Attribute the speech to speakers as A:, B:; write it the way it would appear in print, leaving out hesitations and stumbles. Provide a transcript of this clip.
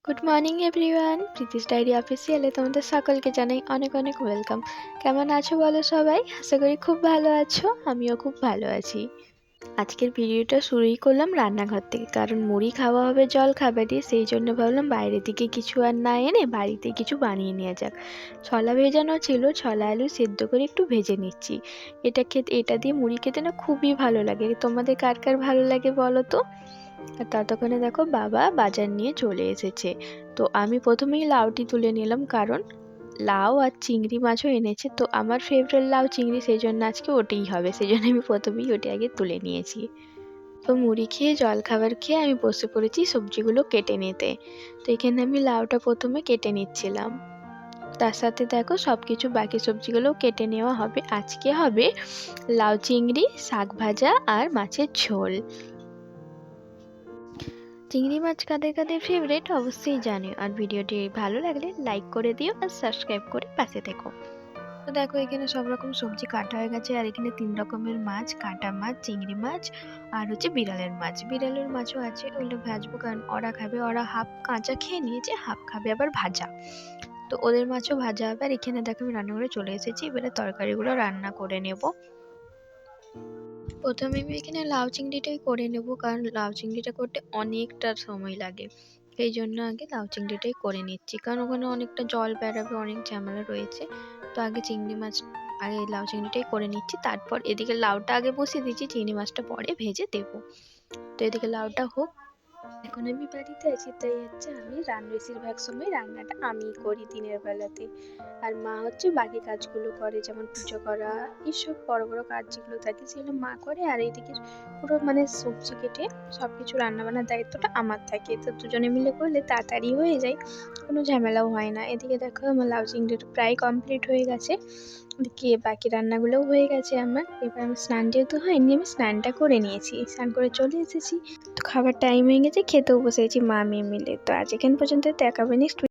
A: Good morning everyone, Preeti's diary অফিসিয়ালে তোমাদের সকলকে জানাই অনেক অনেক ওয়েলকাম। কেমন আছো বলো সবাই? আশা করি খুব ভালো আছো, আমিও খুব ভালো আছি। আজকের ভিডিওটা শুরুই করলাম রান্নাঘর থেকে, কারণ মুড়ি খাওয়া হবে জল খাবারে, সেই জন্য ভাবলাম বাইরে থেকে কিছু আর না এনে বাড়িতে কিছু বানিয়ে নেওয়া যাক। ছোলা ভেজানো ছিল, ছোলা আলু সেদ্ধ করে একটু ভেজে নিচ্ছি। এটা দিয়ে মুড়ি খেতে না খুবই ভালো লাগে। তোমাদের কার কার ভালো লাগে বলো তো? আর ততক্ষণে দেখো বাবা বাজার নিয়ে চলে এসেছে। তো আমি প্রথমেই লাউটি তুলে নিলাম, কারণ লাউ আর চিংড়ি মাছও এনেছে। তো আমার ফেভারিট লাউ চিংড়ি, সেই জন্য আজকে ওটাই হবে, সেই জন্য আমি প্রথমেই ওটা আগে তুলে নিয়েছি। তো মুড়ি খেয়ে জলখাবার খেয়ে আমি বসে পড়েছি সবজিগুলো কেটে নিতে। তো এখানে আমি লাউটা প্রথমে কেটে নিচ্ছিলাম, তার সাথে দেখো সব কিছু বাকি সবজিগুলোও কেটে নেওয়া হবে। আজকে হবে লাউ চিংড়ি, শাক ভাজা আর মাছের ঝোল। চিংড়ি মাছ কাদের কাদের ফেভারিট অবশ্যই জানিও, আর ভিডিওটি ভালো লাগলে লাইক করে দিও আর সাবস্ক্রাইব করে পাশে থেকো। তো দেখো এখানে সব রকম সবজি কাটা হয়ে গেছে, আর এখানে 3 রকমের মাছ, কাটা মাছ, চিংড়ি মাছ আর হচ্ছে বিড়ালের মাছ। বিড়ালের মাছও আছে, ওগুলো ভাজবো, কারণ ওরা খাবে, ওরা হাফ কাঁচা খেয়ে নিয়েছে, হাফ খাবে আবার ভাজা। তো ওদের মাছও ভাজা হবে। আর এখানে দেখো আমি রান্নাঘরে চলে এসেছি, এবারে তরকারিগুলো রান্না করে নেব। প্রথমে আমি এখানে লাউ চিংড়িটাই করে নেব, কারণ লাউ চিংড়িটা করতে অনেকটা সময় লাগে। সেই জন্য আগে লাউ চিংড়িটাই করে নিচ্ছি, কারণ ওখানে অনেকটা জল বেরাবে, অনেক ঝামেলা রয়েছে। তো আগে লাউ চিংড়িটাই করে নিচ্ছি, তারপর এদিকে লাউটা আগে বসিয়ে দিচ্ছি, চিংড়ি মাছটা পরে ভেজে দেবো। তো এদিকে লাউটা হোক। এখন আমি বাড়িতে আছি, তাই হচ্ছে আমি বেশিরভাগ সময় রান্নাটা আমিই করি দিনের বেলাতে। আর মা হচ্ছে বাকি কাজগুলো করে, যেমন পুজো করা, এইসব বড় বড় কাজ যেগুলো থাকে সেগুলো মা করে। আর এইদিকে পুরো সবজি কেটে সবকিছু রান্না বান্নার দায়িত্বটা আমার থাকে। তো দুজনে মিলে করলে তাড়াতাড়ি হয়ে যায়, কোনো ঝামেলাও হয় না। এদিকে দেখো আমার লাউ চিংড়িটা প্রায় কমপ্লিট হয়ে গেছে, এদিকে বাকি রান্নাগুলোও হয়ে গেছে আমার। এবার আমি স্নান যেহেতু হয়নি, আমি স্নানটা করে নিয়েছি, স্নান করে চলে এসেছি। তো খাবার টাইম হয়ে গেছে, খেতেও বসে গেছি মা মেয়ে মিলে। তো আজ এখান পর্যন্ত, দেখাবে নেক্সট।